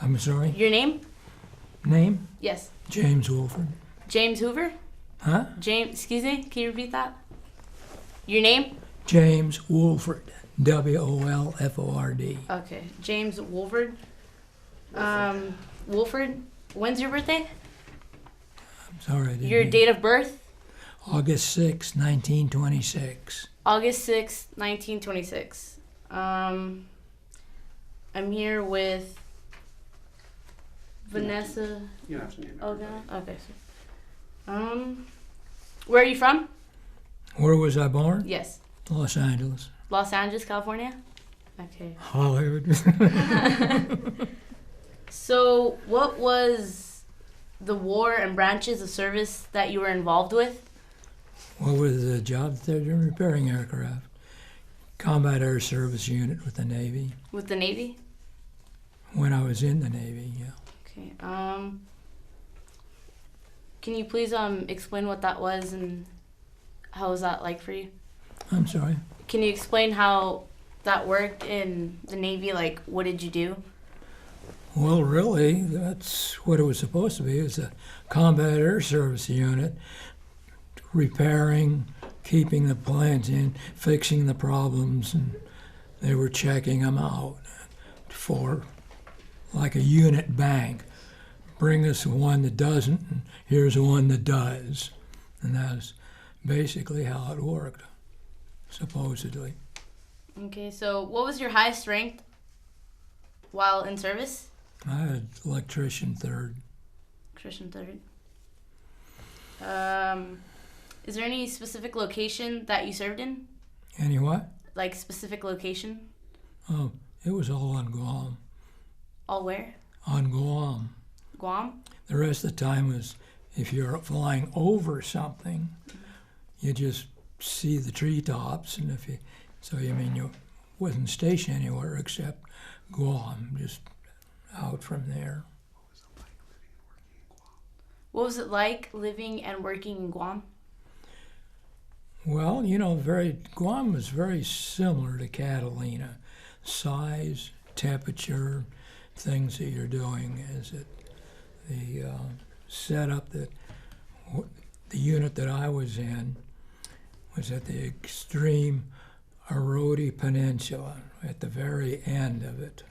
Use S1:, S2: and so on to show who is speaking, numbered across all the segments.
S1: I'm sorry?
S2: Your name?
S1: Name?
S2: Yes.
S1: James Wolford.
S2: James Hoover?
S1: Huh?
S2: James, excuse me, can you repeat that? Your name?
S1: James Wolford. Wolford.
S2: Okay. James Wolford. Wolford, when's your birthday?
S1: I'm sorry. I didn't
S2: Your
S1: hear.
S2: date of birth?
S1: August 6, 1926.
S2: August 6th, 1926. I'm here with Vanessa.
S3: You don't have to name it.
S2: Oh, no? Okay. So, where are you from?
S1: Where was I born?
S2: Yes.
S1: Los Angeles.
S2: Los Angeles, California? Okay.
S1: Hollywood.
S2: So, what was the war and branches of service that you were involved with?
S1: What was the job that they're doing? Repairing aircraft. Combat Air Service Unit with the Navy.
S2: With the Navy?
S1: When I was in the Navy, yeah.
S2: Okay. Can you please explain what that was and how was that like for you?
S1: I'm sorry.
S2: Can you explain how that worked in the Navy? Like, what did you do?
S1: Well, really, that's what it was supposed to be. It was a Combat Air Service Unit, repairing, keeping the planes in, fixing the problems, and they were checking them out for like a unit bank. Bring us one that doesn't, and here's one that does. And that's basically how it worked, supposedly.
S2: Okay, so what was your highest rank while in service?
S1: I had electrician third.
S2: Christian third. Is there any specific location that you served in?
S1: Any what?
S2: Like specific location?
S1: Oh, it was all on Guam.
S2: All where?
S1: On Guam.
S2: Guam?
S1: The rest of the time was, if you're flying over something, you just see the treetops, and you wasn't stationed anywhere except Guam, just out from there.
S2: What was it like living and working in Guam?
S1: Well, Guam was very similar to Catalina. Size, temperature, things that you're doing. The setup that the unit that I was in was at the extreme Arodi Peninsula, at the very end of it.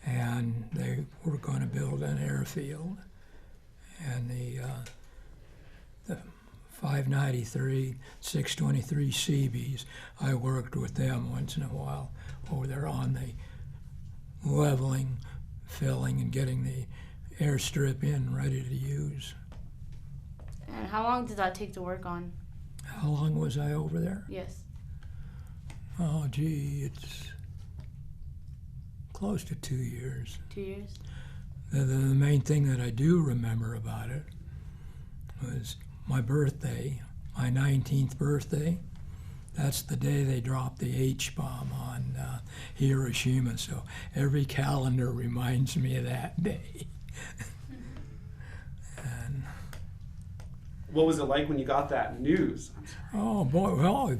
S1: And they were going to build an airfield. And the 593, 623 Seabees, I worked with them once in a while over there on the leveling, filling, and getting the airstrip in ready to use.
S2: And how long did that take to work on?
S1: How long was I over there?
S2: Yes.
S1: Oh, gee, it's close to 2 years.
S2: 2 years?
S1: The main thing that I do remember about it was my birthday, my 19th birthday. That's the day they dropped the H-bomb on Hiroshima, so every calendar reminds me of that day. And
S3: What was it like when you got that news?
S1: oh boy, well,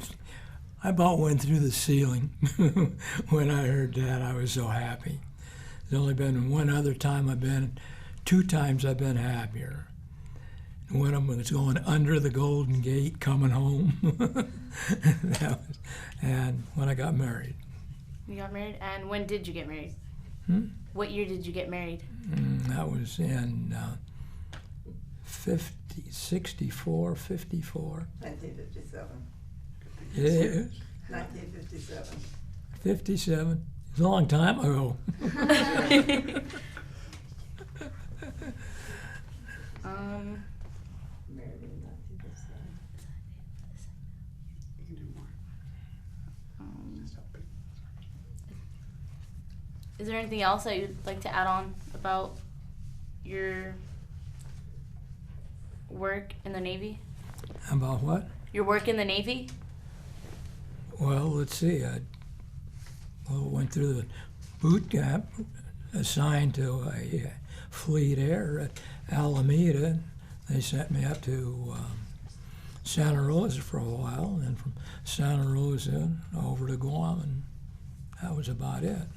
S1: I about went through the ceiling when I heard that. I was so happy. There's only been one other time two times I've been happier. One of them was going under the Golden Gate, coming home. And when I got married.
S2: You got married? And when did you get married? What year did you get married?
S1: That was in 64, 54.
S4: 1957.
S1: It is.
S4: 1957.
S1: 57. It's a long time ago.
S4: Married in 1957.
S3: You can do more.
S2: Is there anything else that you'd like to add on about your work in the Navy?
S1: About what?
S2: Your work in the Navy?
S1: Well, let's see. I went through the boot camp, assigned to a Fleet Air at Alameda. They sent me up to Santa Rosa for a while, and then from Santa Rosa over to Guam, and that was about it.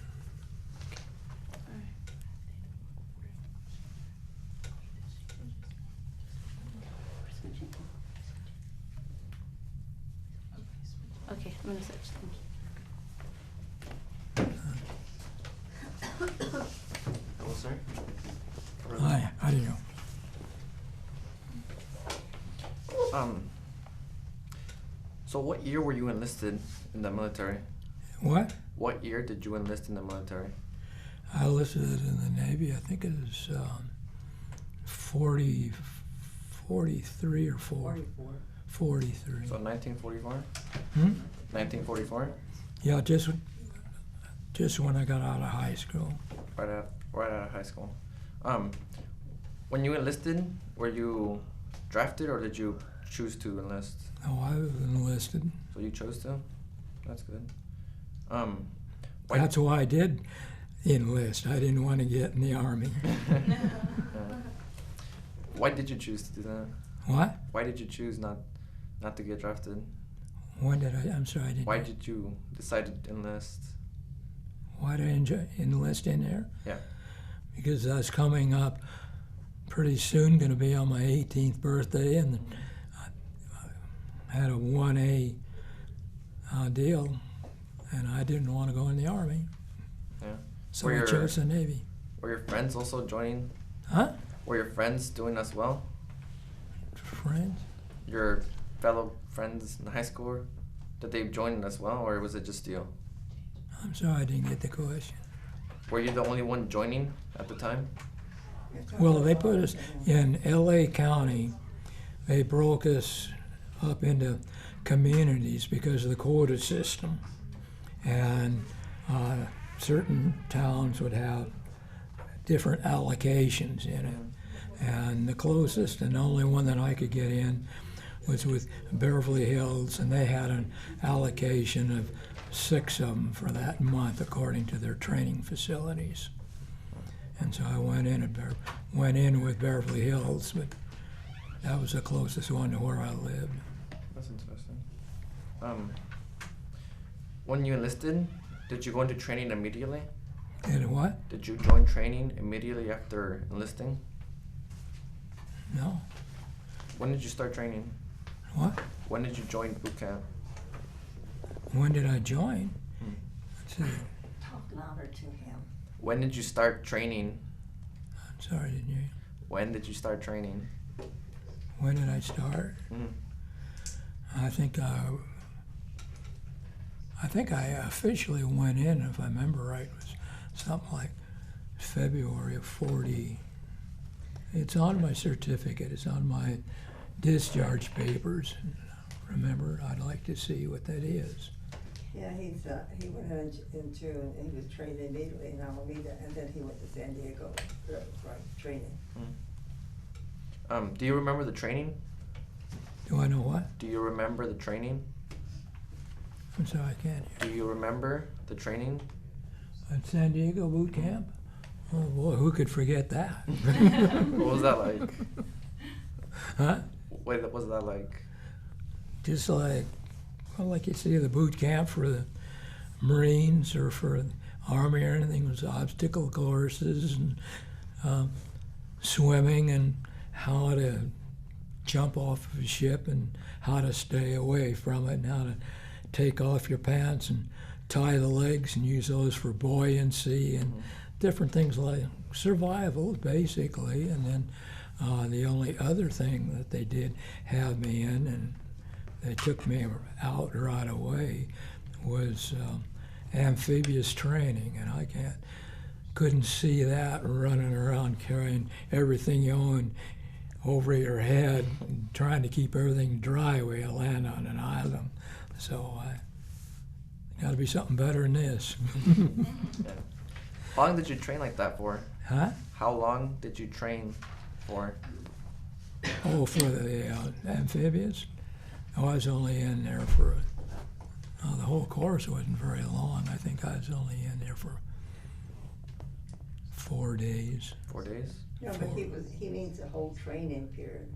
S2: I'm gonna search.
S5: Hello, sir.
S1: Hi, how do you know?
S5: So what year were you enlisted in the military?
S1: What?
S5: What year did you enlist in the military?
S1: I enlisted in the Navy, I think it was 43 or
S4: 44.
S1: 43.
S5: So 1944?
S1: Hmm?
S5: 1944?
S1: Yeah, just when I got out of high school.
S5: Right out of high school. When you enlisted, were you drafted or did you choose to enlist?
S1: No, I was enlisted.
S5: So you chose to? That's good. Why-
S1: That's why I did enlist. I didn't want to get in the Army.
S5: Why did you choose to do that?
S1: What?
S5: Why did you choose not to get drafted?
S1: When did I? I'm sorry, I didn't.
S5: Why did you decide to enlist?
S1: Why did I enlist in there?
S5: Yeah.
S1: Because I was coming up pretty soon, going to be on my 18th birthday, and I had a 1A deal, and I didn't want to go in the Army.
S5: Yeah.
S1: So
S5: Were
S1: I
S5: your-
S1: chose the Navy.
S5: Were your friends also joining?
S1: Huh?
S5: Were your friends doing as well?
S1: Friends?
S5: Your fellow friends in high school, did they join as well, or was it just you?
S1: I'm sorry, I didn't get the question.
S5: Were you the only one joining at the time?
S1: Well, they put us in LA County. They broke us up into communities because of the quota system. And certain towns would have different allocations in it. And the closest and only one that I could get in was with Beverly Hills, and they had an allocation of 6 of them for that month according to their training facilities. And so I went in with Beverly Hills, but that was the closest one to where I lived.
S5: That's interesting. When you enlisted, did you go into training immediately?
S1: Did what?
S5: Did you join training immediately after enlisting?
S1: No.
S5: When did you start training?
S1: What?
S5: When did you join boot camp?
S1: When did I join? Let's see.
S4: Talk louder to him.
S5: When did you start training?
S1: I'm sorry, I didn't hear you.
S5: When did you start training?
S1: When did I start? I think I officially went in, if I remember right, it was something like February of 40. It's on my certificate. It's on my discharge papers. Remember, I'd like to see what that is.
S4: Yeah, he went into and he was trained immediately in Alameda, and then he went to San Diego for training.
S5: Do you remember the training?
S1: Do I know what?
S5: Do you remember the training?
S1: I'm sorry, I can't hear.
S5: Do you remember the training?
S1: At San Diego boot camp? Oh boy, who could forget that?
S5: What was that like?
S1: Huh?
S5: What was that like?
S1: Just like, well, like you see the boot camp for the Marines or for the Army or anything, was obstacle courses and swimming and how to jump off of a ship and how to stay away from it and how to take off your pants and tie the legs and use those for buoyancy and different things like survival, basically. And then the only other thing that they did have me in, and they took me out right away, was amphibious training, and I couldn't see that running around carrying everything you own over your head and trying to keep everything dry while you land on an island. So got to be something better than this.
S5: Yeah. How long did you train like that for?
S1: Huh?
S5: How long did you train for?
S1: Oh, for the amphibious? Oh, I was only in there for, the whole course wasn't very long. I think I was only in there for 4 days.
S5: 4 days?
S4: No, but he means the whole training period,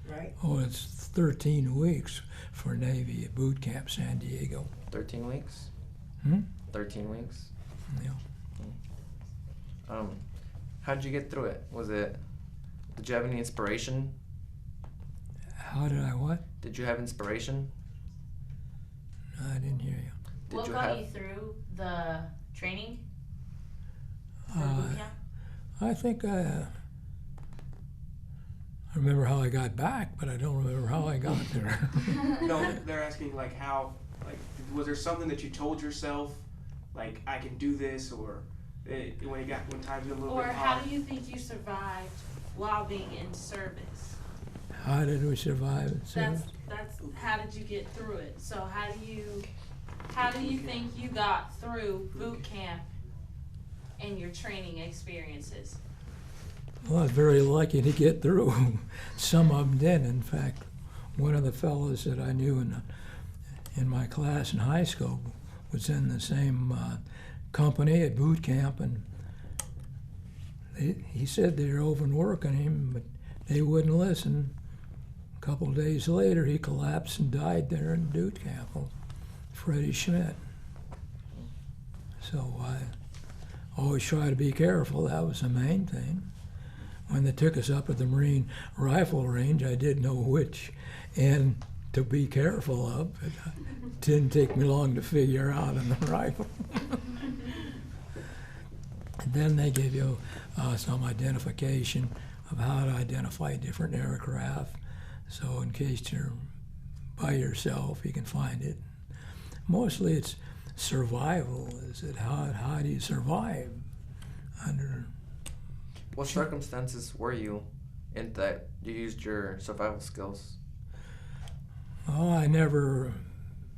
S4: right?
S1: Oh, it's 13 weeks for Navy at boot camp San Diego.
S5: 13 weeks? 13 weeks?
S1: Yeah.
S5: How'd you get through it? Did you have any inspiration?
S1: How did I what?
S5: Did you have inspiration?
S1: I didn't hear you.
S5: Did
S2: What
S5: you
S2: got
S5: have?
S2: you through the training? The
S1: Uh,
S2: boot camp?
S1: I think I remember how I got back, but I don't remember how I got there.
S6: No, they're asking like how, like, was there something that you told yourself, like I can do this, or when times get a little
S7: Or
S6: bit
S7: how
S6: hard?
S7: do you think you survived while being in service?
S1: How did we survive it?
S7: That's how did you get through it? So how do you think you got through boot camp and your training experiences?
S1: Well, I was very lucky to get through. Some of them did. In fact, one of the fellows that I knew in my class in high school was in the same company at boot camp, and he said they were overworking him, but they wouldn't listen. A couple of days later, he collapsed and died there in boot camp. Freddie Schmidt. So I always try to be careful. That was the main thing. When they took us up at the Marine Rifle Range, I didn't know which end to be careful of, but it didn't take me long to figure out on the rifle. And then they give you some identification of how to identify different aircraft. So in case you're by yourself, you can find it. Mostly it's survival. Is it how do you survive under?
S5: What circumstances were you in that you used your survival skills?
S1: Oh, I never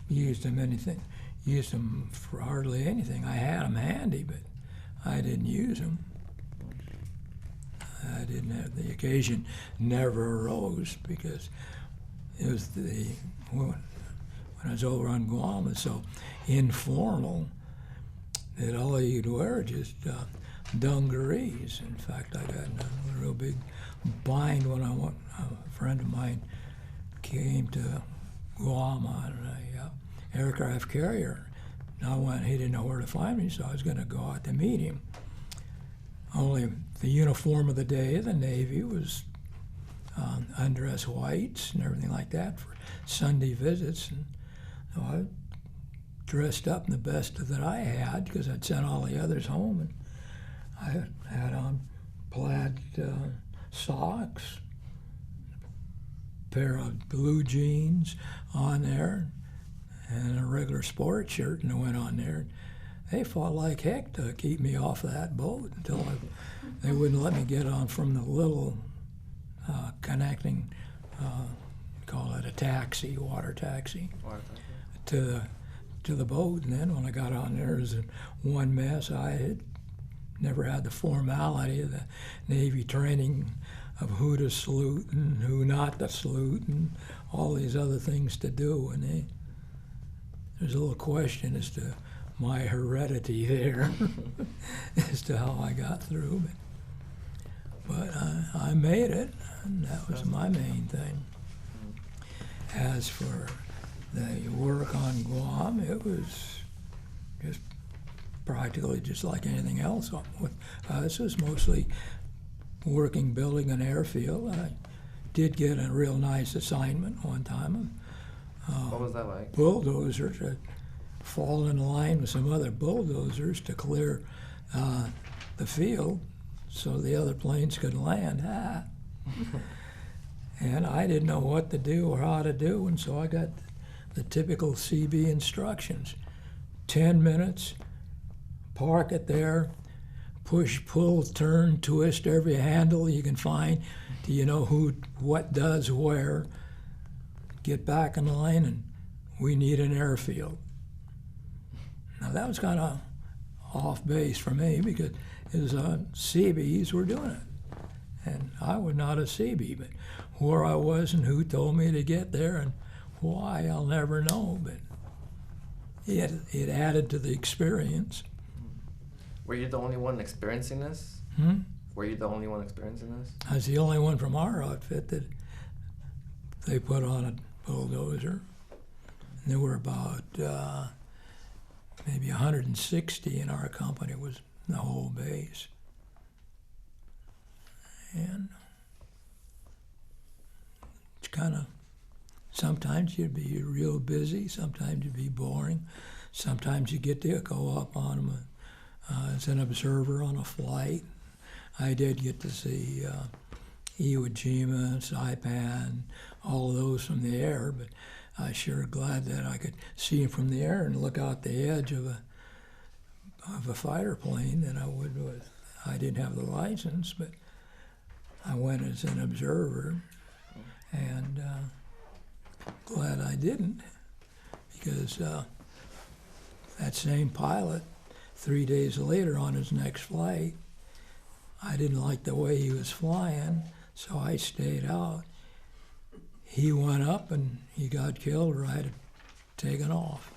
S1: used them for hardly anything. I had them handy, but I didn't use them. I didn't have the occasion. Never arose because it was when I was over on Guam, it's so informal that all you'd wear just dungarees. In fact, I got in a real big bind when I went. A friend of mine came to Guam on a aircraft carrier. Now he didn't know where to find me, so I was going to go out to meet him. Only the uniform of the day of the Navy was undress whites and everything like that for Sunday visits. And so I dressed up in the best that I had because I'd sent all the others home. And I had on plaid socks, pair of blue jeans on there, and a regular sports shirt, and I went on there. They fought like heck to keep me off of that boat until they wouldn't let me get on from the little connecting, call it a taxi, water taxi, to the boat. And then when I got on there, it was one mess. I had never had the formality of the Navy training of who to salute and who not to salute and all these other things to do. And there's a little question as to my heredity there as to how I got through. But I made it, and that was my main thing. As for the work on Guam, it was just practically just like anything else. With us, it was mostly working, building an airfield. I did get a real nice assignment one time.
S5: What was that like?
S1: Bulldozer to fall in line with some other bulldozers to clear the field so the other planes could land. And I didn't know what to do or how to do, and so I got the typical CB instructions. 10 minutes, park it there, push, pull, turn, twist every handle you can find till you know what does where. Get back in line, and we need an airfield. Now that was kind of off base for me because it was Seabees were doing it, and I was not a Seabee, but where I was and who told me to get there and why, I'll never know, but it added to the experience.
S5: Were you the only one experiencing this? Were you the only one experiencing this?
S1: I was the only one from our outfit that they put on a bulldozer. And there were about maybe 160 in our company was the whole base. And it's kind of sometimes you'd be real busy, sometimes you'd be boring, sometimes you get to go up on them as an observer on a flight. I did get to see Iwo Jima, Saipan, all of those from the air, but I sure glad that I could see them from the air and look out the edge of a fighter plane than I would with. I didn't have the license, but I went as an observer, and glad I didn't, because that same pilot, 3 days later on his next flight, I didn't like the way he was flying, so I stayed out. He went up and he got killed, or I had taken off.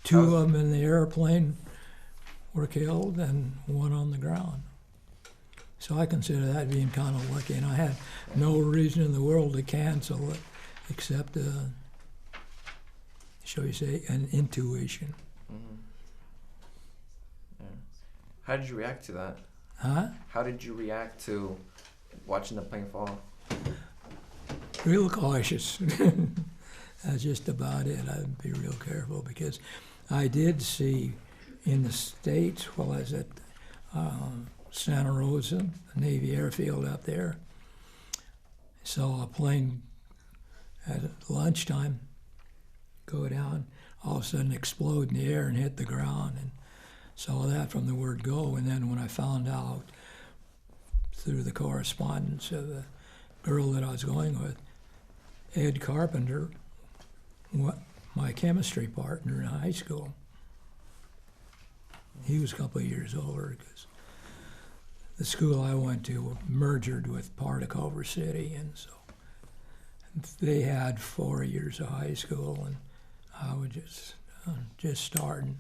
S1: Two of them in the airplane were killed and one on the ground. So I consider that being kind of lucky, and I had no reason in the world to cancel it except, shall we say, an intuition.
S5: Mm-hmm. Yeah. How did you react to that?
S1: Huh?
S5: How did you react to watching the plane fall?
S1: Real cautious. That's just about it. I'd be real careful, because I did see in the States while I was at Santa Rosa, the Navy airfield up there, saw a plane at lunchtime go down, all of a sudden explode in the air and hit the ground, and saw that from the word go. And then when I found out through the correspondence of the girl that I was going with, Ed Carpenter, my chemistry partner in high school, he was a couple of years older, because the school I went to merged with part of Culver City, and so they had 4 years of high school, and I was just starting.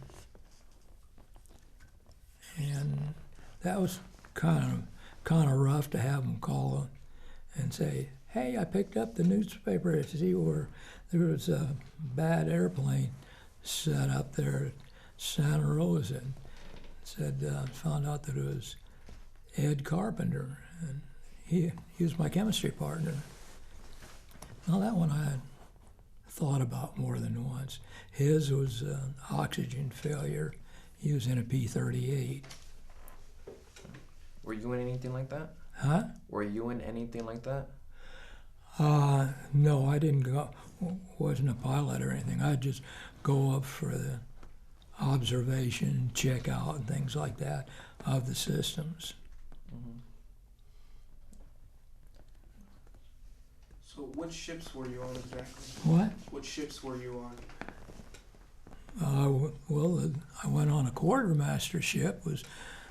S1: And that was kind of rough to have them call and say, "Hey, I picked up the newspaper to see where there was a bad airplane set up there at Santa Rosa." And said, found out that it was Ed Carpenter, and he was my chemistry partner. Well, that one I had thought about more than once. His was oxygen failure. He was in a P-38.
S5: Were you in anything like that?
S1: Huh?
S5: Were you in anything like that?
S1: No, I didn't go, wasn't a pilot or anything. I'd just go up for the observation, check out, and things like that of the systems.
S5: Mm-hmm.
S6: So what ships were you on exactly?
S1: What?
S6: What ships were you on?
S1: Well, I went on a quartermaster ship, was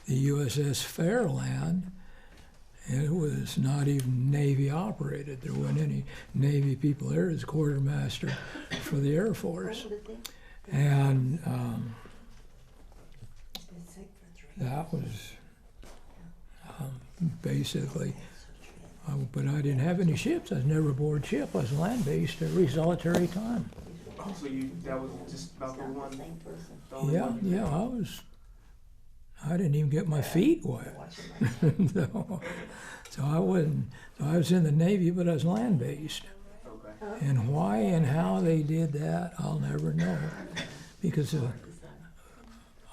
S1: the USS Fairland, and it was not even Navy operated. There weren't any Navy people there. It was quartermaster for the Air Force. And that was basically, but I didn't have any ships. I was never aboard ship. I was land-based every solitary time.
S6: Oh, so that was just about the one? The only
S1: Yeah,
S6: one?
S1: yeah, I didn't even get my feet wet. So I wasn't, so I was in the Navy, but I was land-based.
S6: Okay.
S1: And why and how they did that, I'll never know. Because the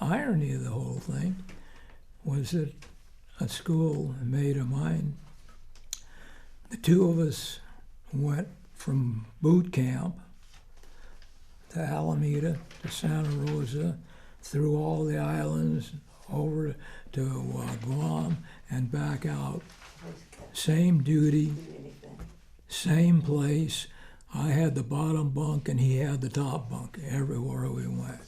S1: irony of the whole thing was that a schoolmate of mine, the two of us went from boot camp to Alameda to Santa Rosa, through all the islands, over to Guam, and back out. Same duty, same place. I had the bottom bunk and he had the top bunk everywhere we went.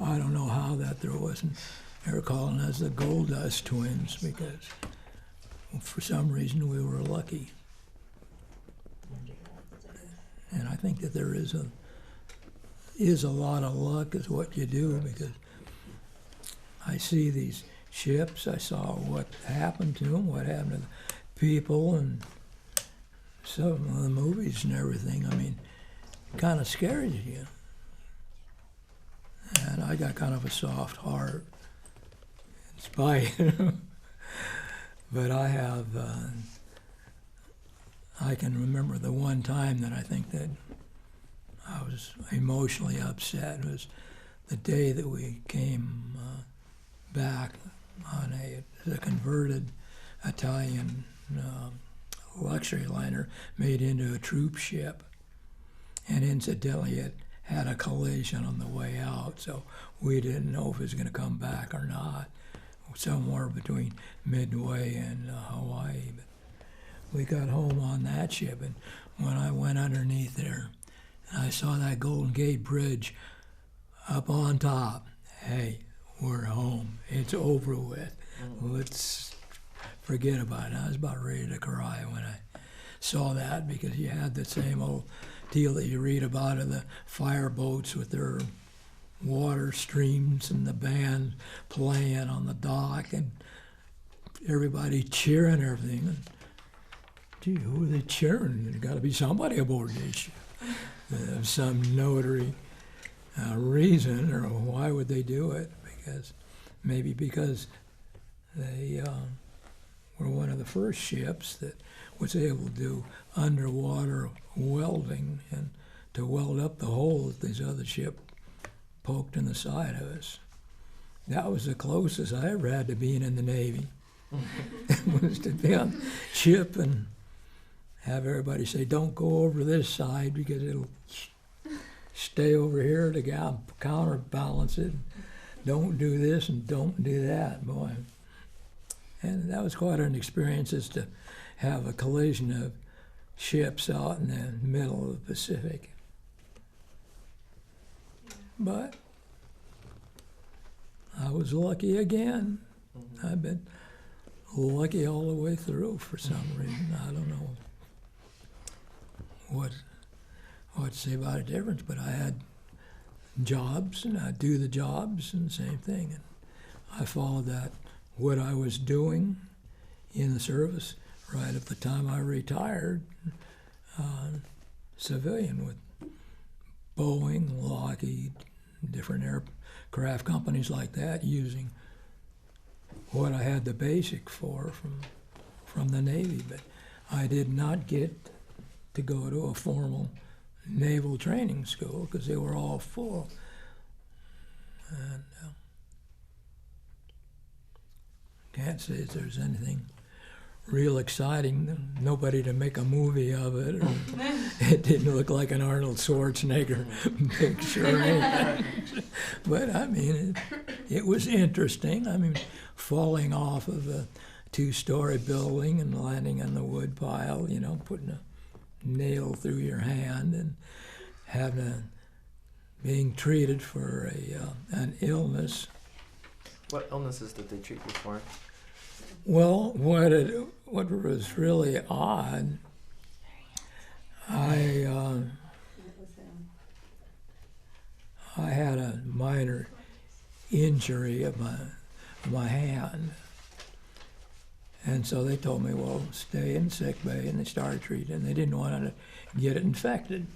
S1: I don't know how that there wasn't. They were calling us the Gold Dust Twins, because for some reason we were lucky. And I think that there is a lot of luck is what you do, because I see these ships, I saw what happened to them, what happened to the people, and some of the movies and everything. I mean, kind of scares you. And I got kind of a soft heart, in spite. But I have I can remember the one time that I think that I was emotionally upset. It was the day that we came back on a converted Italian luxury liner made into a troop ship. And incidentally, it had a collision on the way out, so we didn't know if it was going to come back or not, somewhere between Midway and Hawaii. But we got home on that ship, and when I went underneath there, and I saw that Golden Gate Bridge up on top, hey, we're home. It's over with. Let's forget about it. I was about ready to cry when I saw that, because you had the same old deal that you read about of the fireboats with their water streams and the band playing on the dock and everybody cheering everything. And, gee, who are they cheering? There's got to be somebody aboard this ship. Some notary reason, or why would they do it? Because they were one of the first ships that was able to do underwater welding and to weld up the hole that this other ship poked in the side of us. That was the closest I ever had to being in the Navy. Was to be on the ship and have everybody say, don't go over this side because it'll stay over here to counterbalance it. Don't do this and don't do that, boy. And that was quite an experience, is to have a collision of ships out in the middle of the Pacific. But I was lucky again. I've been lucky all the way through for some reason. I don't know what to say about a difference, but I had jobs and I'd do the jobs and the same thing. And I followed that, what I was doing in the service right at the time I retired, civilian with Boeing, Lockheed, different aircraft companies like that, using what I had the basic for from the Navy. But I did not get to go to a formal naval training school because they were all full. And can't say if there's anything real exciting, nobody to make a movie of it, or it didn't look like an Arnold Schwarzenegger picture or anything. But I mean, it was interesting. I mean, falling off of a two-story building and landing on the wood pile, you know, putting a nail through your hand and being treated for an illness.
S5: What illnesses did they treat you for?
S1: Well, what was really odd, I had a minor injury of my hand, and so they told me, well, stay in sick bay, and they started treating. They didn't want to get it infected,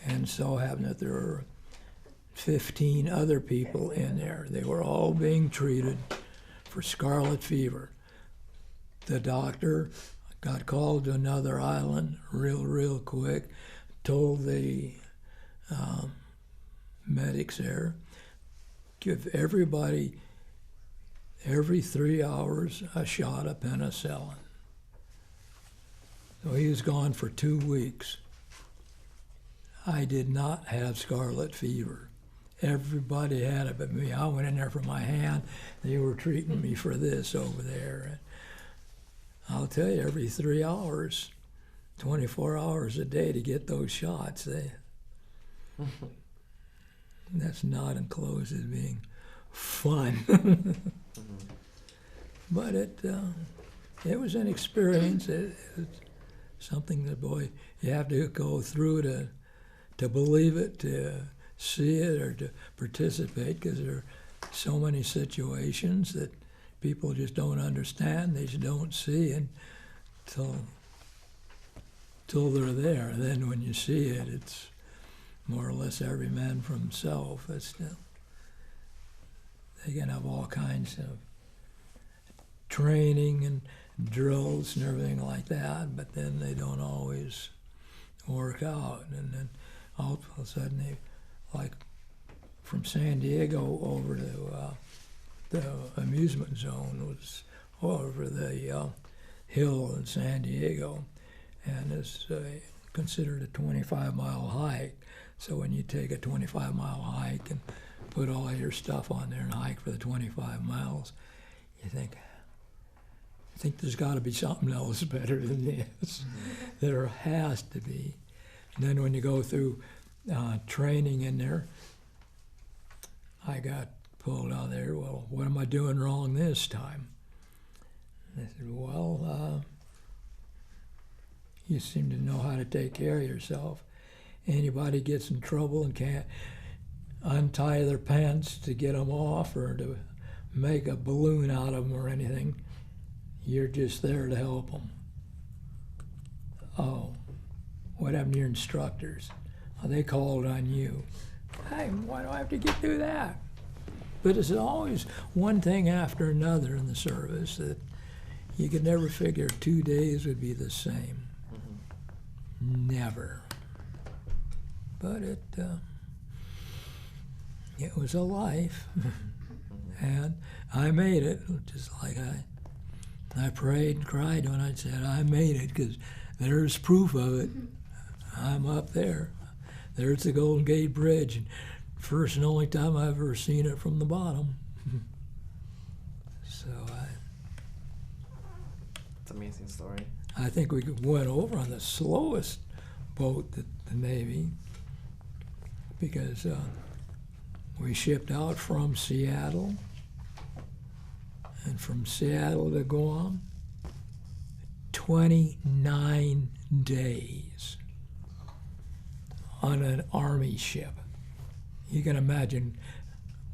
S1: and so happened that there were 15 other people in there. They were all being treated for scarlet fever. The doctor got called to another island real quick, told the medics there, give everybody every 3 hours a shot of penicillin. So he was gone for 2 weeks. I did not have scarlet fever. Everybody had it but me. I went in there for my hand. They were treating me for this over there. And I'll tell you, every 3 hours, 24 hours a day to get those shots, that's not enclosed as being fun. But it was an experience. It was something that, boy, you have to go through to believe it, to see it, or to participate, because there are so many situations that people just don't understand. They just don't see it till they're there. Then when you see it, it's more or less every man for himself. But still, they can have all kinds of training and drills and everything like that, but then they don't always work out. And then all of a sudden, they, like from San Diego over to the amusement zone was over the hill in San Diego, and it's considered a 25-mile hike. So when you take a 25-mile hike and put all your stuff on there and hike for the 25 miles, you think there's got to be something else better than this. There has to be. And then when you go through training in there, I got pulled out there. Well, what am I doing wrong this time? And I said, well, you seem to know how to take care of yourself. Anybody gets in trouble and can't untie their pants to get them off or to make a balloon out of them or anything, you're just there to help them. Oh, what happened to your instructors? Oh, they called on you. Hey, why do I have to get through that? But it's always one thing after another in the service that you could never figure 2 days would be the same. Never. But it was a life, and I made it. Just like I prayed and cried when I said I made it, because there's proof of it. I'm up there. There's the Golden Gate Bridge, and first and only time I've ever seen it from the bottom. So
S5: It's an amazing story.
S1: I think we went over on the slowest boat that the Navy, because we shipped out from Seattle, and from Seattle to Guam, 29 days on an Army ship. You can imagine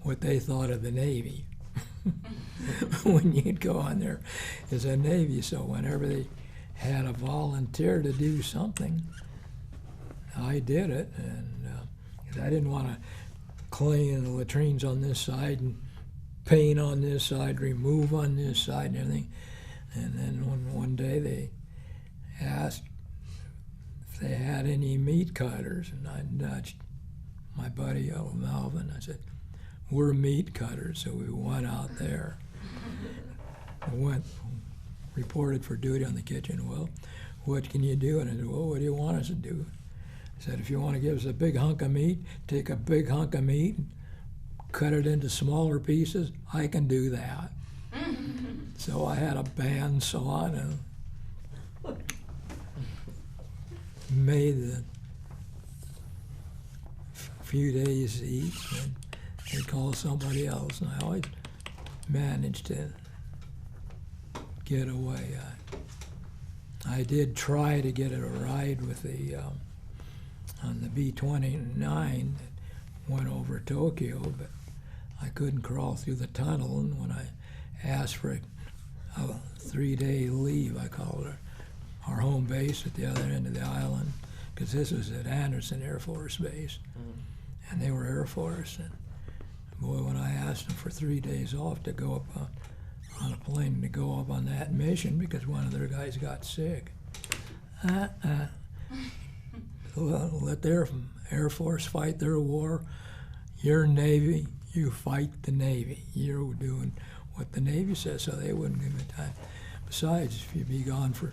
S1: what they thought of the Navy when you'd go on there as a Navy. So whenever they had a volunteer to do something, I did it, and I didn't want to clean the latrines on this side and paint on this side, remove on this side and everything. And then one day they asked if they had any meat cutters, and I nudged my buddy Melvin. I said, we're meat cutters, so we went out there. I went, reported for duty on the kitchen. Well, what can you do? And I said, well, what do you want us to do? I said, if you want to give us a big hunk of meat, take a big hunk of meat and cut it into smaller pieces. I can do that. So I had a bandsaw and made the few days to eat, and they'd call somebody else, and I always managed to get away. I did try to get a ride with the on the B-29 that went over Tokyo, but I couldn't crawl through the tunnel, and when I asked for a 3-day leave, I called our home base at the other end of the island, because this was at Anderson Air Force Base, and they were Air Force, and boy, when I asked them for 3 days off to go up on a plane to go up on that mission because one of their guys got sick. Let their Air Force fight their war. You're Navy, you fight the Navy. You're doing what the Navy says, so they wouldn't give me time. Besides, if you'd be gone for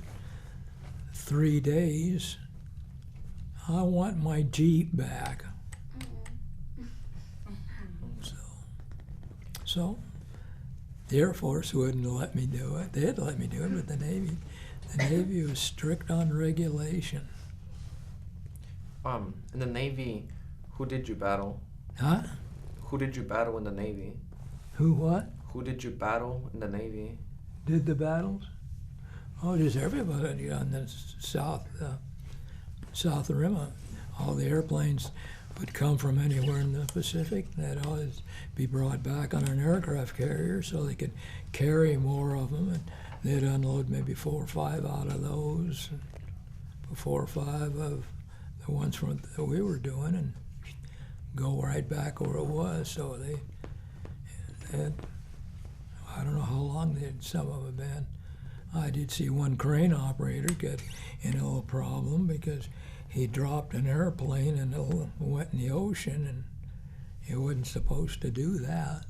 S1: 3 days, I want my Jeep back. So the Air Force wouldn't let me do it. They'd let me do it, but the Navy was strict on regulation.
S5: In the Navy, who did you battle?
S1: Huh?
S5: Who did you battle in the Navy?
S1: Who what?
S5: Who did you battle in the Navy?
S1: Did the battles? Oh, just everybody on the South Rim. All the airplanes would come from anywhere in the Pacific. They'd always be brought back on an aircraft carrier so they could carry more of them, and they'd unload maybe 4 or 5 out of those, 4 or 5 of the ones that we were doing, and go right back where it was. So they had, I don't know how long some of them had been. I did see one crane operator get in a little problem because he dropped an airplane and it went in the ocean, and he wasn't supposed to do that.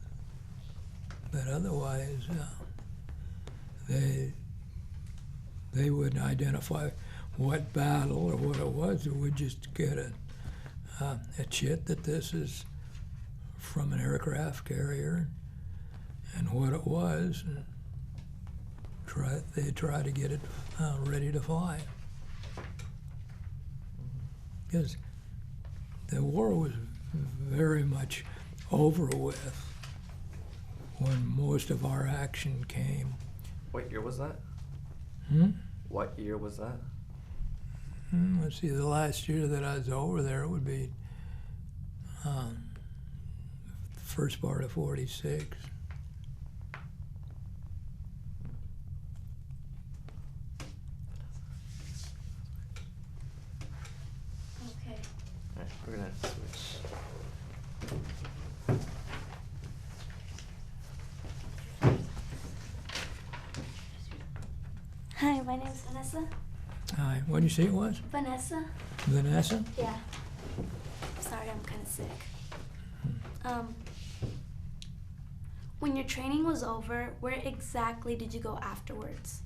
S1: But otherwise, they wouldn't identify what battle or what it was. It would just get a chit that this is from an aircraft carrier and what it was. And they try to get it ready to fly. Because the war was very much over with when most of our action came.
S5: What year was that? What year was that?
S1: Let's see, the last year that I was over there would be first part of 46.
S7: Okay.
S5: Alright, we're gonna switch.
S8: Hi, my name's Vanessa.
S1: Hi, what did you say it was?
S8: Vanessa?
S1: Vanessa?
S8: Yeah. Sorry, I'm kind of sick. When your training was over, where exactly did you go afterwards?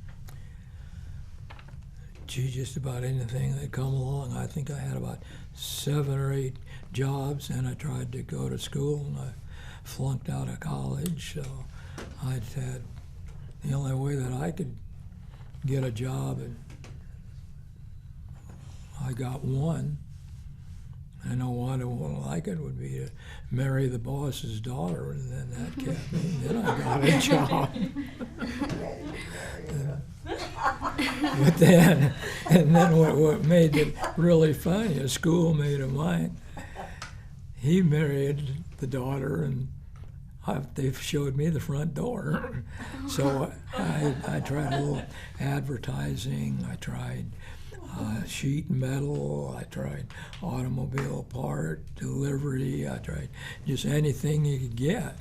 S1: Gee, just about anything that come along. I think I had about 7 or 8 jobs, and I tried to go to school, and I flunked out of college, so I'd had the only way that I could get a job, and I got one. I know one who won't like it would be to marry the boss's daughter, and then that kept me. Then I got a job. But then, and then what made it really funny, a schoolmate of mine, he married the daughter, and they showed me the front door. So I tried a little advertising. I tried sheet metal. I tried automobile part delivery. I tried just anything you could get.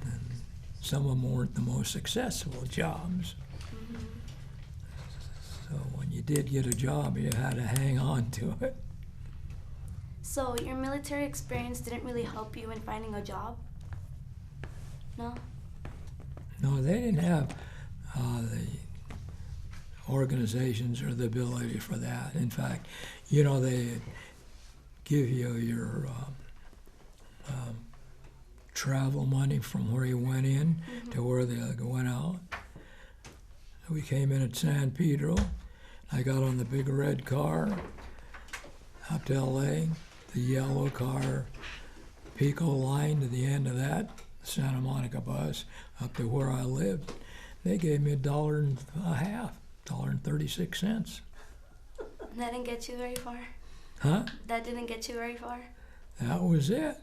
S1: And some of them weren't the most successful jobs. So when you did get a job, you had to hang on to it.
S8: So your military experience didn't really help you in finding a job? No?
S1: No, they didn't have the organizations or the ability for that. In fact, you know, they give you your travel money from where you went in to where they went out. So we came in at San Pedro. I got on the big red car up to LA, the yellow car, Pico line to the end of that, Santa Monica bus up to where I lived. They gave me $1.50, $1.36.
S8: That didn't get you very far?
S1: Huh?
S8: That didn't get you very far?
S1: That was it.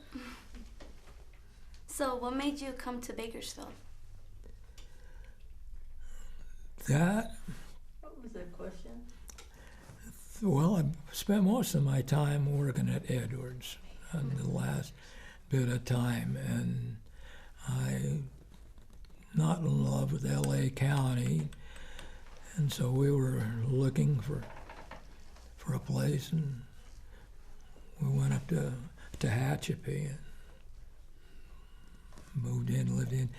S8: So what made you come to Bakersfield?
S1: That,
S4: What was that question?
S1: well, I spent most of my time working at Edwards on the last bit of time, and I'm not in love with LA County, and so we were looking for a place, and we went up to Tehachapi and moved in, lived in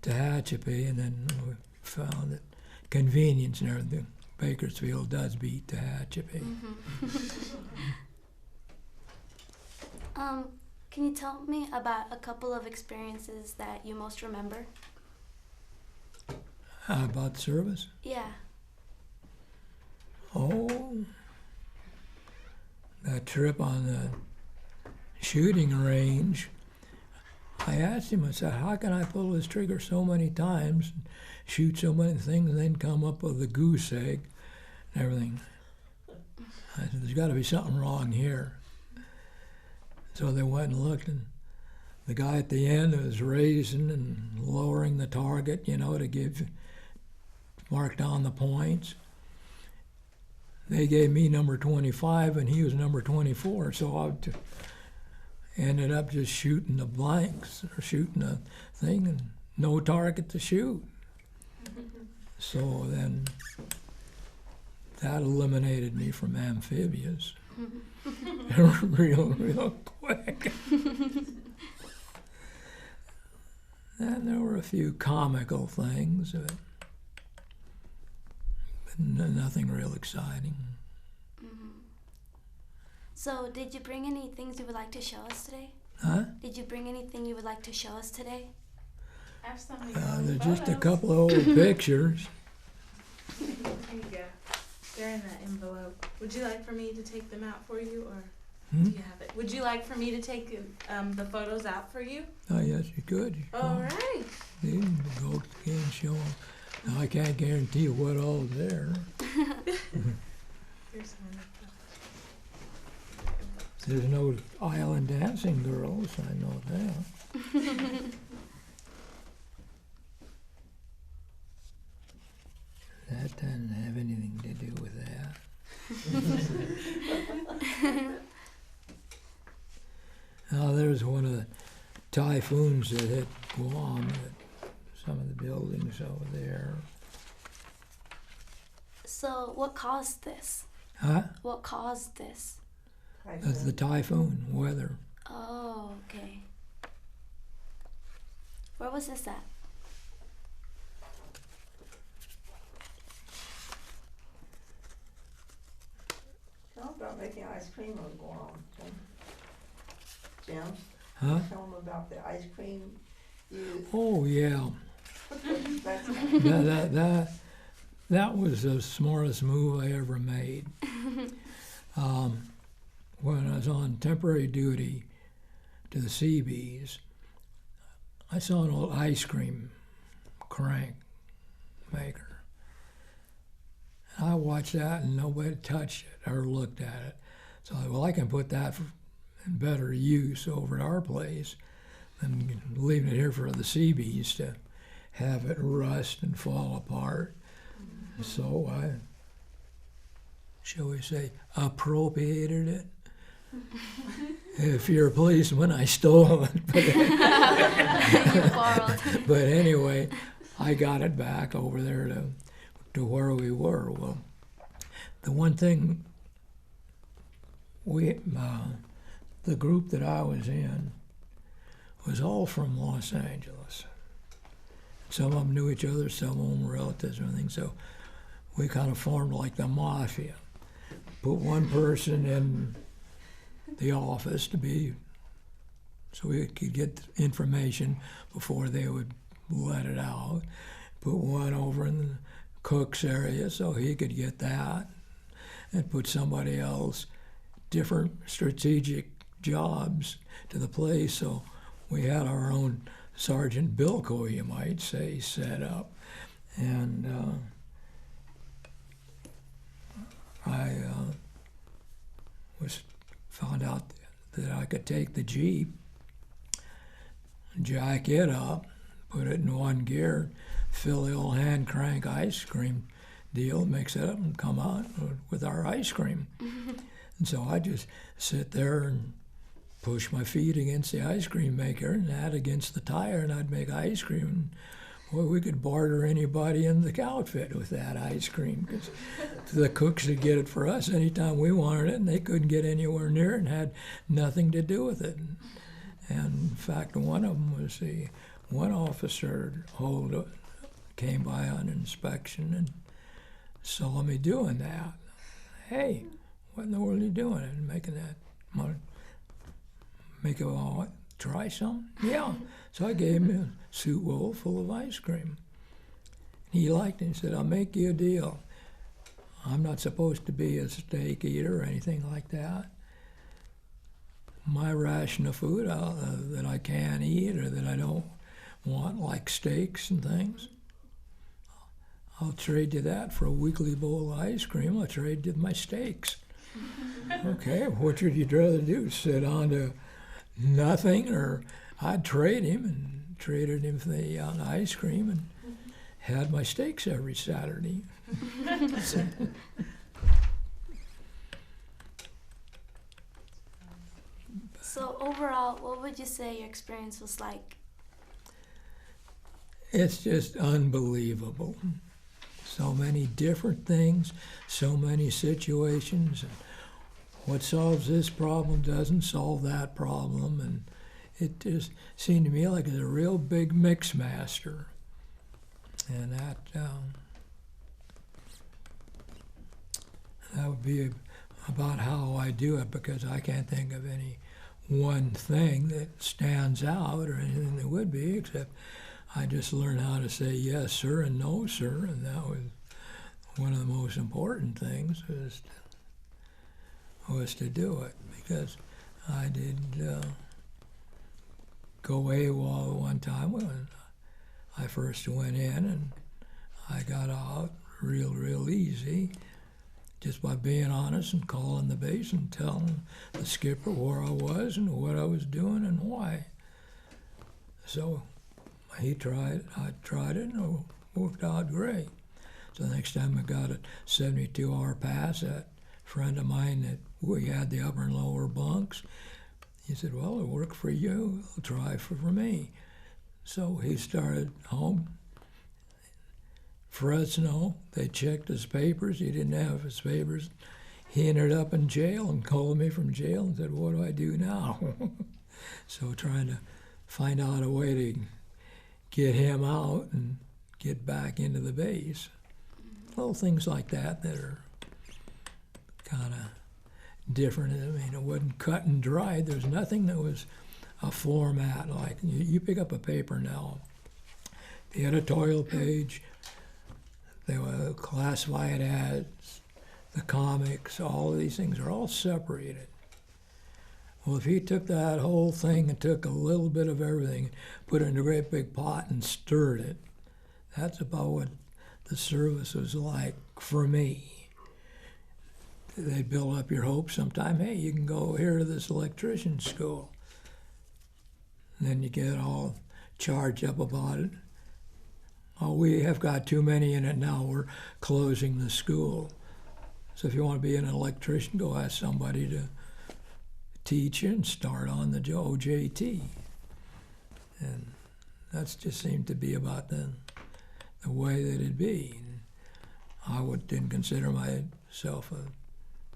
S1: Tehachapi, and then we found that convenience and everything, Bakersfield does beat Tehachapi.
S8: Can you tell me about a couple of experiences that you most remember?
S1: About service?
S8: Yeah.
S1: Oh, that trip on the shooting range, I asked him, I said, how can I pull this trigger so many times, and shoot so many things, and then come up with a goose egg and everything? I said, there's got to be something wrong here. So they went and looked, and the guy at the end was raising and lowering the target, you know, to mark down the points. They gave me number 25, and he was number 24, so I ended up just shooting the blanks, or shooting a thing, and no target to shoot. So then that eliminated me from amphibious real quick. And there were a few comical things, but nothing real exciting.
S8: So, did you bring any things you would like to show us today?
S1: Huh?
S8: Did you bring anything you would like to show us today?
S7: Have some of
S1: There's
S7: your
S1: just a
S7: photos.
S1: couple of old pictures.
S7: Here you go. They're in that envelope. Would you like for me to take them out for you, or do you have it? Would you like for me to take the photos out for you?
S1: Oh, yes, you could. You
S7: All
S1: could.
S7: right.
S1: You can go and show 'em. Now, I can't guarantee what all's there.
S7: Here's one.
S1: There's no island dancing girls, I know that. That doesn't have anything to do with that. Now, there's one of the typhoons that hit Guam, some of the buildings over there.
S8: So, what caused this?
S1: Huh?
S8: What caused this?
S1: That's the typhoon weather.
S8: Oh, okay. Where was this at?
S4: Tell them about making ice cream on Guam, Jim.
S1: Huh?
S4: Tell them about the ice cream you,
S1: Oh, yeah.
S4: that's,
S1: That was the smartest move I ever made. When I was on temporary duty to the Seabees, I saw an old ice cream crank maker. I watched that and nobody touched it or looked at it. So I thought, well, I can put that in better use over at our place than leaving it here for the Seabees to have it rust and fall apart. So I, shall we say, appropriated it. If you're a policeman, I stole it.
S8: You borrowed.
S1: But anyway, I got it back over there to where we were. Well, the one thing the group that I was in was all from Los Angeles. Some of them knew each other, some of them were relatives and everything. So we kind of formed like the mafia. Put one person in the office so we could get information before they would let it out. Put one over in the cook's area so he could get that, and put somebody else, different strategic jobs to the place. So we had our own Sergeant Bilko, you might say, set up. And I found out that I could take the Jeep, jack it up, put it in one gear, fill the old hand crank ice cream deal, mix it up, and come out with our ice cream. And so I just sit there and push my feet against the ice cream maker and that against the tire, and I'd make ice cream. Well, we could barter anybody in the outfit with that ice cream, because the cooks would get it for us anytime we wanted it, and they couldn't get anywhere near it and had nothing to do with it. And in fact, one of them was one officer came by on inspection and saw me doing that. Hey, what in the world are you doing? And making that, make it all, try some? Yeah. So I gave him a suit bowl full of ice cream. He liked it. He said, I'll make you a deal. I'm not supposed to be a steak eater or anything like that. My ration of food that I can't eat or that I don't want, like steaks and things, I'll trade you that for a weekly bowl of ice cream. I'll trade you my steaks. Okay, what would you rather do? Sit on to nothing, or I'd trade him and traded him for the ice cream and had my steaks every Saturday.
S8: So overall, what would you say your experience was like?
S1: It's just unbelievable. so many different things, so many situations. And what solves this problem doesn't solve that problem. And it just seemed to me like it's a real big mix master. And that would be about how I do it, because I can't think of any one thing that stands out or anything that would be, except I just learned how to say yes, sir, and no, sir, and that was one of the most important things was to do it, because I did go AWOL one time when I first went in, and I got out real easy, just by being honest and calling the base and telling the skipper where I was and what I was doing and why. So I tried it, and it worked out great. So the next time I got a 72-hour pass, that friend of mine that we had the upper and lower bunks, he said, well, it worked for you, it'll try for me. So he started home. Fresno, they checked his papers. He didn't have his papers. He ended up in jail and called me from jail and said, what do I do now? So trying to find out a way to get him out and get back into the base. Little things like that are kind of different. I mean, it wasn't cut and dried. There's nothing that was a format. Like you pick up a paper now, the editorial page, they were classified ads, the comics, all of these things are all separated. Well, if he took that whole thing and took a little bit of everything, put it in a great big pot and stirred it, that's about what the service was like for me. They build up your hopes sometime, hey, you can go here to this electrician school. And then you get all charged up about it. Oh, we have got too many in it now, we're closing the school. So if you want to be an electrician, go ask somebody to teach you and start on the OJT. And that's just seemed to be about the way that it'd be. I didn't consider myself a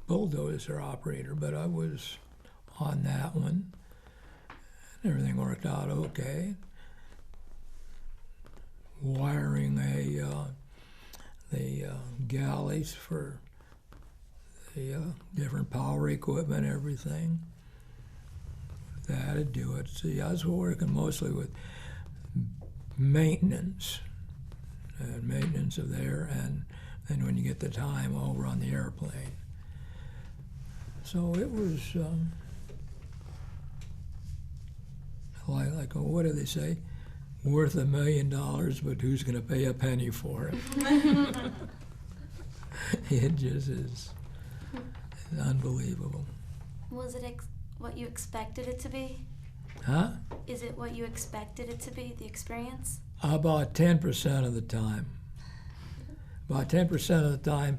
S1: bulldozer operator, but I was on that one. And everything worked out okay. Wiring the galleys for the different power equipment, everything. That'd do it. See, I was working mostly with maintenance of there, and then when you get the time over on the airplane. So it was like what do they say? Worth $1 million, but who's going to pay a penny for it? It just is unbelievable.
S8: Was it what you expected it to be?
S1: Huh?
S8: Is it what you expected it to be, the experience?
S1: About 10% of the time. About 10% of the time,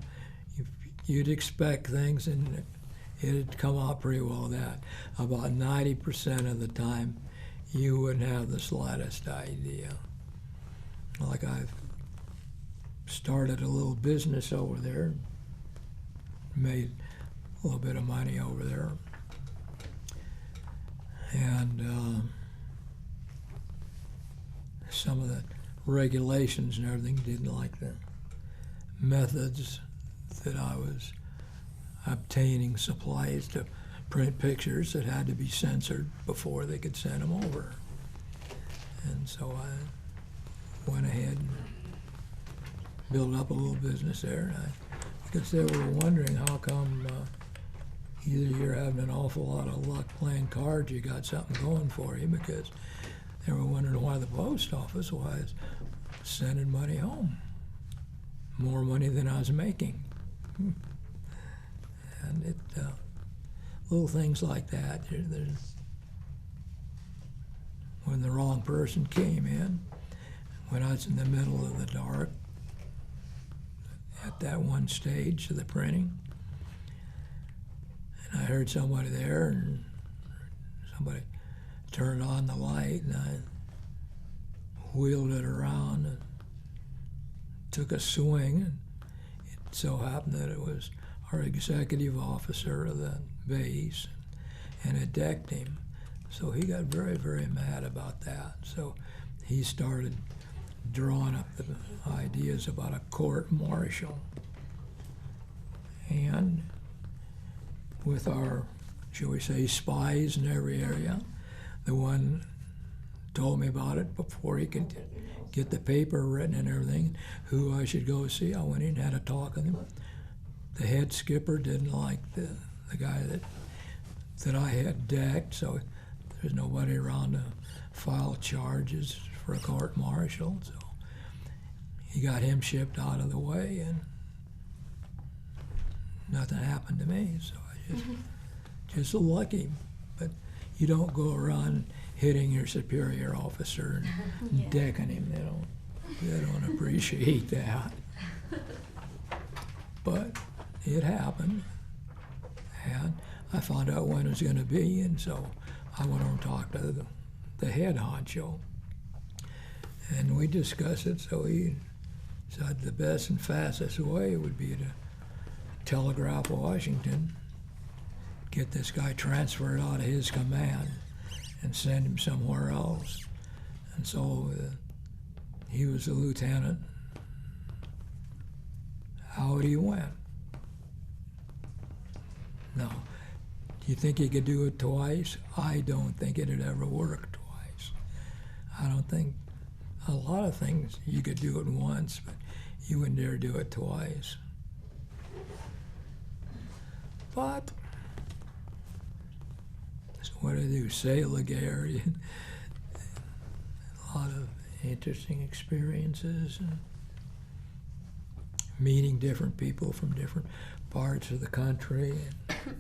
S1: you'd expect things and it'd come out pretty well that. About 90% of the time, you wouldn't have the slightest idea. Like I've started a little business over there, made a little bit of money over there. And some of the regulations and everything didn't like the methods that I was obtaining supplies to print pictures that had to be censored before they could send them over. And so I went ahead and built up a little business there. And I guess they were wondering how come either you're having an awful lot of luck playing cards, you got something going for you, because they were wondering why the post office was sending money home. More money than I was making. And it, little things like that. When the wrong person came in, when I was in the middle of the dark at that one stage of the printing, and I heard somebody there, and somebody turned on the light, and I wheeled it around and took a swing, and it so happened that it was our executive officer of the base, and it decked him. So he got very, very mad about that. So he started drawing up the ideas about a court-martial. And with our, shall we say, spies in every area, the one told me about it before he could get the paper written and everything, who I should go see. I went in and had a talk with him. The head skipper didn't like the guy that I had decked, so there's nobody around to file charges for a court-martial. So he got him shipped out of the way, and nothing happened to me. So I just lucky. But you don't go around hitting your superior officer and decking him. They don't appreciate that. But it happened, and I found out when it was going to be, and so I went over and talked to the head honcho, and we discussed it. So he said the best and fastest way would be to telegraph Washington, get this guy transferred out of his command, and send him somewhere else. And so he was a lieutenant. Out he went. Now, do you think he could do it twice? I don't think it'd ever work twice. I don't think a lot of things you could do it once, but you wouldn't dare do it twice. But so what do I do? Sail the Gary. A lot of interesting experiences and meeting different people from different parts of the country and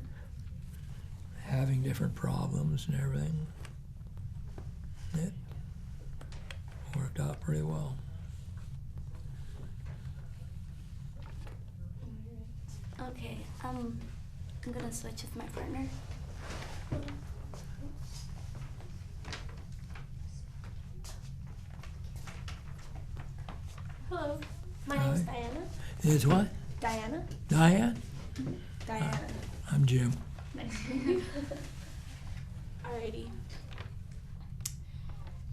S1: having different problems and everything. It worked out pretty well.
S8: Okay, I'm gonna switch with my partner.
S9: Hello, my name's Diana.
S1: Is what?
S9: Diana?
S1: Diane?
S9: Diana.
S1: I'm Jim.
S9: Nice to meet you. Alrighty.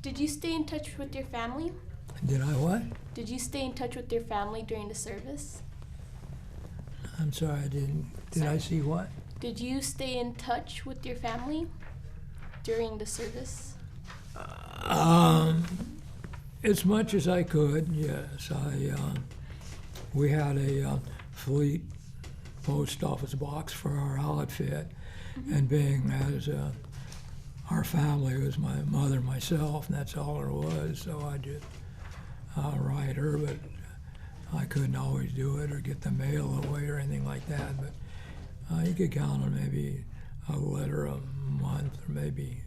S9: Did you stay in touch with your family?
S1: Did I what?
S9: Did you stay in touch with your family during the service?
S1: I'm sorry, I didn't. Did I see what?
S9: Did you stay in touch with your family during the service?
S1: As much as I could, yes. We had a fleet post office box for our outfit, and being as our family was my mother, myself, and that's all there was, so I just write her, but I couldn't always do it or get the mail away or anything like that. But you could count on maybe a letter a month or maybe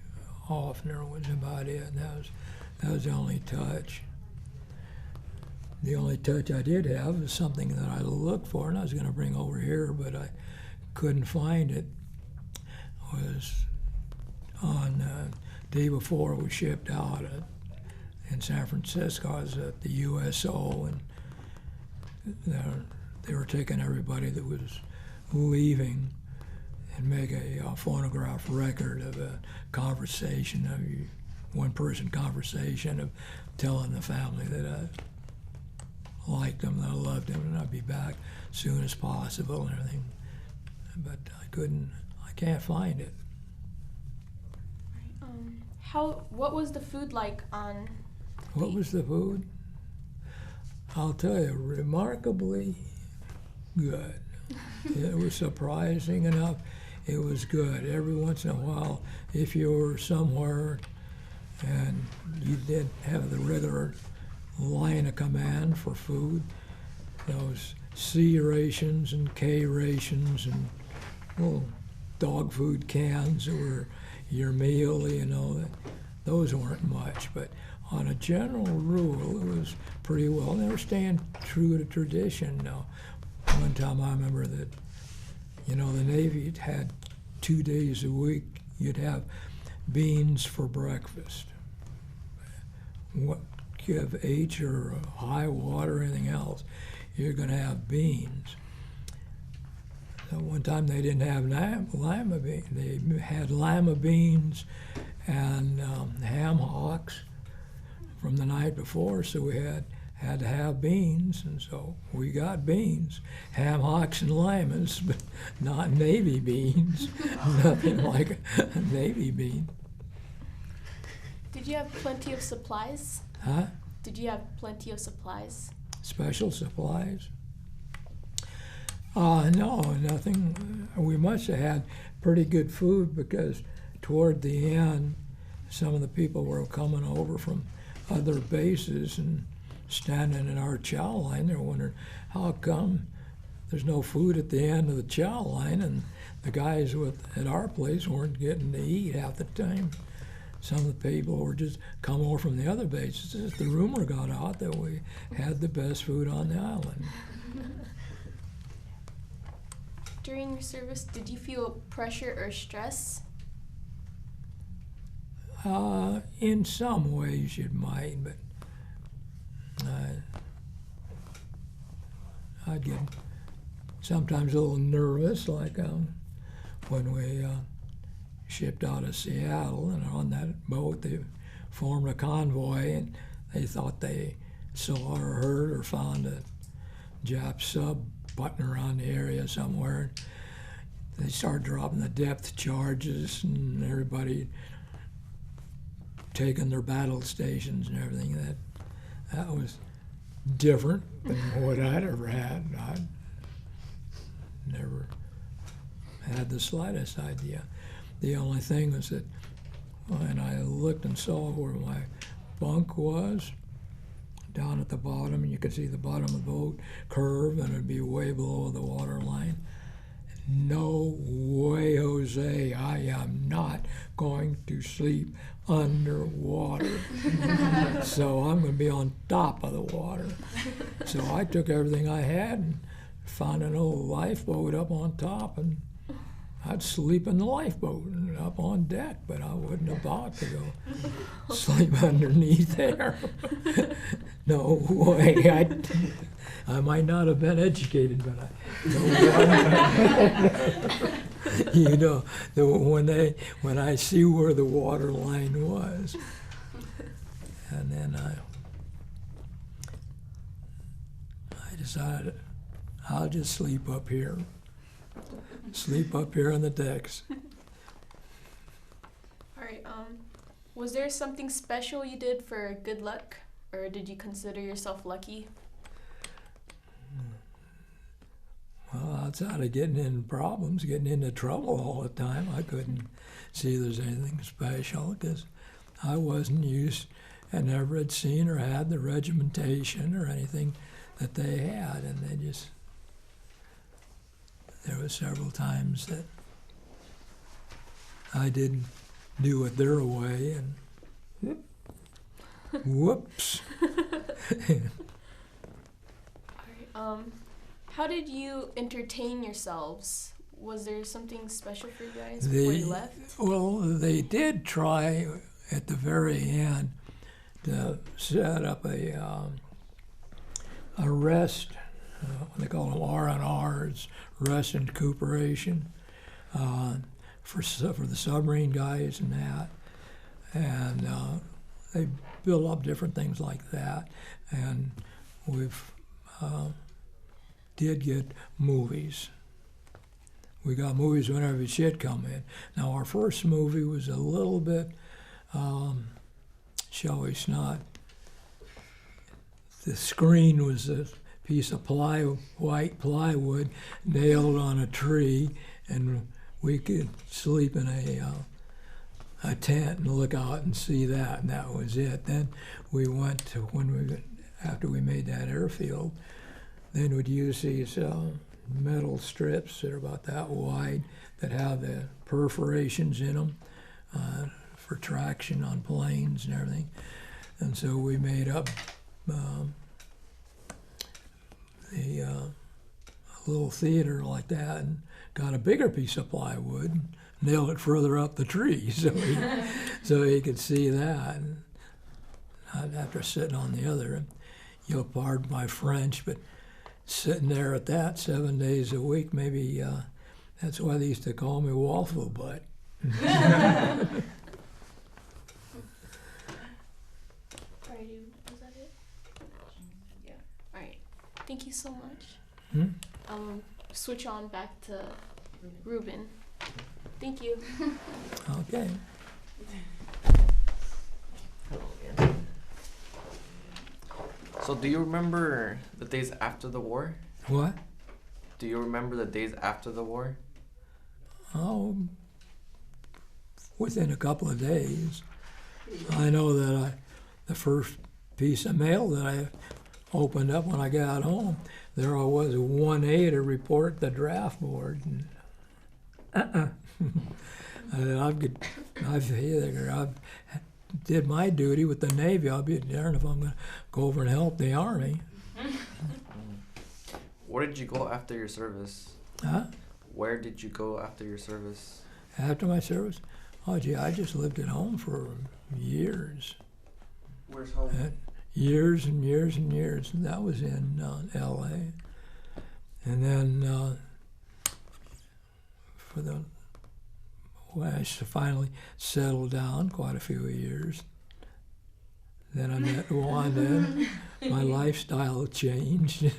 S1: oftener was about it. And that was the only touch. The only touch I did have was something that I looked for, and I was going to bring over here, but I couldn't find it. Was on the day before we shipped out in San Francisco. I was at the USO, and they were taking everybody that was leaving and make a phonograph record of a conversation, a one-person conversation of telling the family that I liked them, that I loved them, and I'd be back as soon as possible and everything. But I can't find it.
S9: What was the food like on?
S1: What was the food? I'll tell you, remarkably good. It was surprising enough. It was good. Every once in a while, if you were somewhere and you did have the regular line of command for food, those C rations and K rations and little dog food cans that were your meal, you know, those weren't much. But on a general rule, it was pretty well. They were staying true to tradition. Now, one time I remember that, you know, the Navy had 2 days a week, you'd have beans for breakfast. What you have H or high water or anything else, you're going to have beans. So one time they didn't have lima beans. They had lima beans and ham hocks from the night before, so we had to have beans, and so we got beans, ham hocks and limas, but not navy beans. Nothing like a navy bean.
S9: Did you have plenty of supplies?
S1: Huh?
S9: Did you have plenty of supplies?
S1: Special supplies? No, nothing. We must have had pretty good food because toward the end, some of the people were coming over from other bases and standing in our chow line. They're wondering, how come there's no food at the end of the chow line, and the guys at our place weren't getting to eat half the time. Some of the people were just coming over from the other bases. The rumor got out that we had the best food on the island.
S9: During your service, did you feel pressure or stress?
S1: In some ways you might, but I'd get sometimes a little nervous, like when we shipped out of Seattle, and on that boat they formed a convoy, and they thought they saw or heard or found a Jap sub butting around the area somewhere. They started dropping the depth charges, and everybody taking their battle stations and everything. That was different than what I'd ever had. I'd never had the slightest idea. The only thing was that when I looked and saw where my bunk was, down at the bottom, and you could see the bottom of the boat curve, and it'd be way below the water line. No way, Jose, I am not going to sleep underwater. So I'm going to be on top of the water. So I took everything I had and found an old lifeboat up on top, and I'd sleep in the lifeboat and up on deck, but I wasn't about to go sleep underneath there. No way. I might not have been educated, but you know, when I see where the water line was, and then I decided I'll just sleep up here. Sleep up here on the decks.
S9: All right. Was there something special you did for good luck, or did you consider yourself lucky?
S1: Well, outside of getting in problems, getting into trouble all the time, I couldn't see there's anything special because I wasn't used and never had seen or had the regimentation or anything that they had, and they just. There were several times that I didn't do it their way, and whoops.
S9: All right. How did you entertain yourselves? Was there something special for you guys before you left?
S1: Well, they did try at the very end to set up a rest. They call them R&Rs, rest and recuperation, for the submarine guys and that. And they build up different things like that. And we've did get movies. We got movies whenever shit come in. Now our first movie was a little bit, shall we not, the screen was a piece of white plywood nailed on a tree, and we could sleep in a tent and look out and see that, and that was it. Then we went to, after we made that airfield, then we'd use these metal strips that are about that wide that have the perforations in them for traction on planes and everything. And so we made up a little theater like that, and got a bigger piece of plywood and nailed it further up the tree so he could see that. And not after sitting on the other. And you'll pardon my French, but sitting there at that 7 days a week, maybe that's why they used to call me waffle butt.
S9: Alrighty, was that it? Yeah. Alright. Thank you so much. Switch on back to Ruben. Thank you.
S1: Okay.
S5: So do you remember the days after the war?
S1: What?
S5: Do you remember the days after the war?
S1: Oh, within a couple of days. I know that the first piece of mail that I opened up when I got home, there I was, 1A to report the draft board. And, I did my duty with the Navy. I'll be darned if I'm going to go over and help the Army.
S5: Where did you go after your service?
S1: Huh?
S5: Where did you go after your service?
S1: After my service? Oh, gee, I just lived at home for years.
S6: Where's home?
S1: Years and years and years. And that was in L.A. And then when I finally settled down, quite a few years, then I met Wanda. And my lifestyle changed.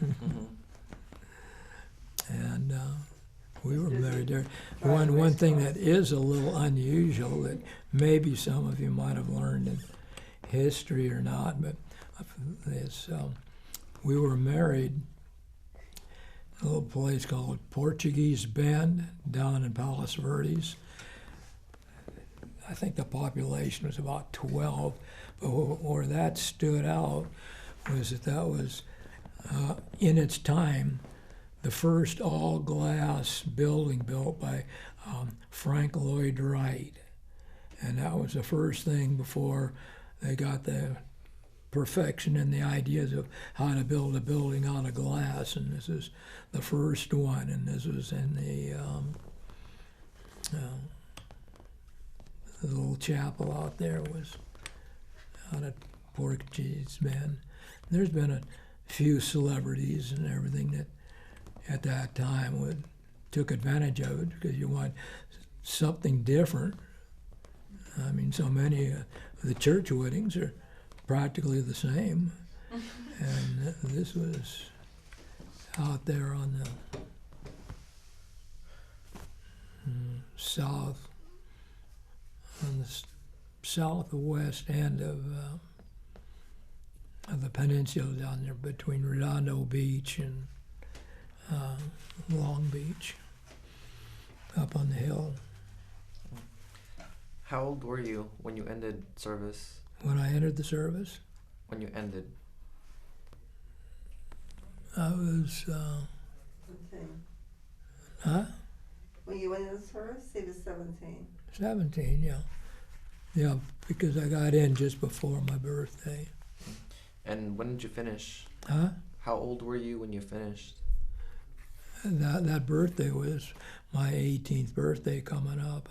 S1: And we were married there. One thing that is a little unusual that maybe some of you might have learned in history or not, but is we were married in a little place called Portuguese Bend down in Palos Verdes. I think the population was about 12, but where that stood out was that was, in its time, the first all-glass building built by Frank Lloyd Wright. And that was the first thing before they got the perfection in the ideas of how to build a building out of glass. And this is the first one, and this was in the little chapel out there was out at Portuguese Bend. There's been a few celebrities and everything that at that time took advantage of it because you want something different. I mean, so many of the church weddings are practically the same. And this was out there on the southwest end of the peninsula down there between Redondo Beach and Long Beach, up on the hill.
S5: How old were you when you ended service?
S1: When I entered the service,
S5: When you ended?
S1: I was,
S4: 17.
S1: huh?
S4: When you went in the service, he was 17.
S1: 17, yeah. Yeah, because I got in just before my birthday.
S5: And when did you finish?
S1: Huh?
S5: How old were you when you finished?
S1: And that birthday was my 18th birthday coming up.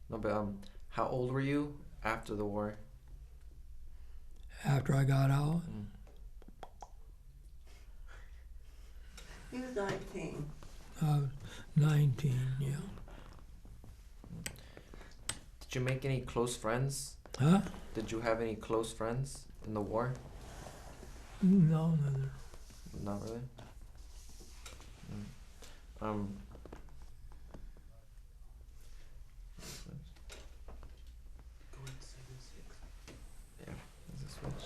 S5: No, but how old were you after the war?
S1: After I got out,
S4: He was 19.
S1: I was 19, yeah.
S5: Did you make any close friends?
S1: Huh?
S5: Did you have any close friends in the war?
S1: No.
S5: Not really. Yeah, there's a switch.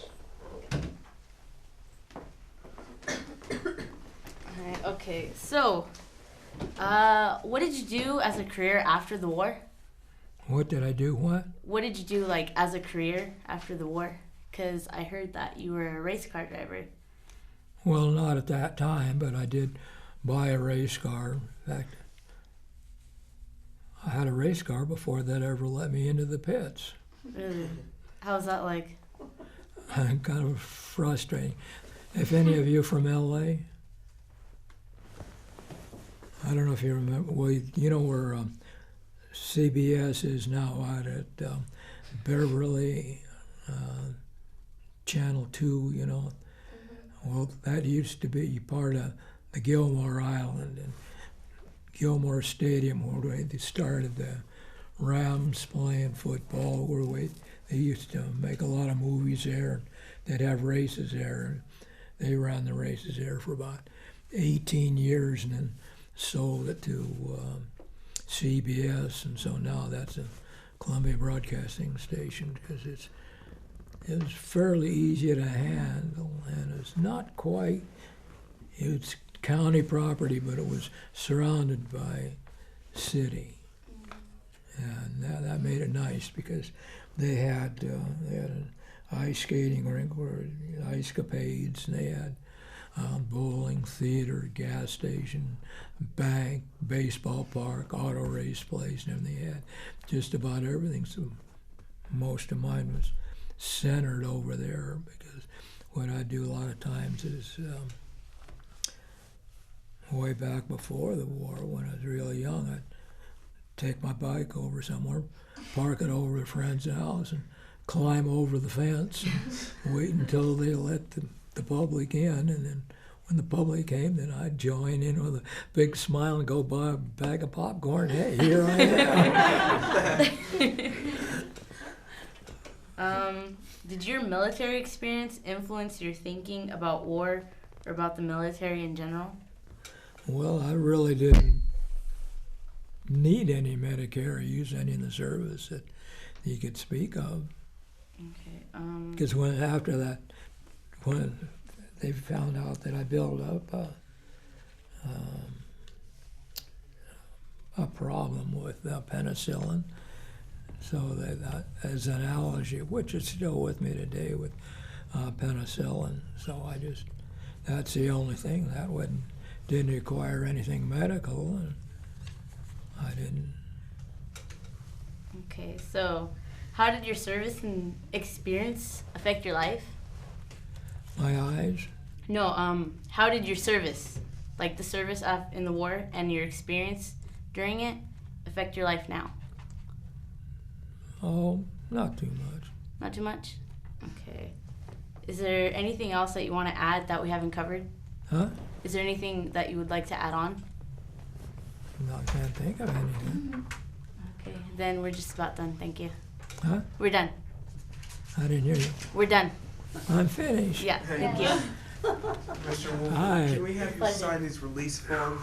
S2: Alright, okay. So, what did you do as a career after the war?
S1: What did I do? What?
S2: What did you do, like, as a career after the war? Because I heard that you were a race car driver.
S1: Well, not at that time, but I did buy a race car. In fact, I had a race car before that ever let me into the pits.
S2: Really? How was that like?
S1: Kind of frustrating. If any of you from L.A., I don't know if you remember, well, you know where CBS is now out at Beverly, Channel 2, you know. Well, that used to be part of the Gilmore Island and Gilmore Stadium where they started the Rams playing football, where they used to make a lot of movies there. They'd have races there. They ran the races there for about 18 years and then sold it to CBS, and so now that's a Columbia Broadcasting station because it was fairly easy to handle, and it's not quite, it's county property, but it was surrounded by city. And that made it nice because they had an ice skating rink where ice capades, and they had bowling, theater, gas station, bank, baseball park, auto race place, and everything. They had just about everything. So most of mine was centered over there because what I do a lot of times is way back before the war, when I was really young, I'd take my bike over somewhere, park it over at a friend's house, and climb over the fence and wait until they let the public in, and then when the public came, then I'd join in with a big smile and go buy a bag of popcorn. Hey, here I am.
S2: Did your military experience influence your thinking about war or about the military in general?
S1: Well, I really didn't need any Medicare or use any in the service that you could speak of.
S2: Okay.
S1: Because after that, when they found out that I built up a problem with penicillin, so that as an allergy, which is still with me today with penicillin. So that's the only thing that didn't require anything medical, and I didn't.
S2: Okay, so how did your service and experience affect your life?
S1: My eyes?
S2: No, how did your service, like the service in the war and your experience during it, affect your life now?
S1: Oh, not too much.
S2: Not too much? Okay. Is there anything else that you want to add that we haven't covered?
S1: Huh?
S2: Is there anything that you would like to add on?
S1: No, I can't think of anything.
S2: Okay, then we're just about done. Thank you.
S1: Huh?
S2: We're done.
S1: I didn't hear you.
S2: We're done.
S1: I'm finished.
S2: Yeah, thank you.
S6: Mr. Wolford,
S1: Hi.
S6: can we have you sign these release forms?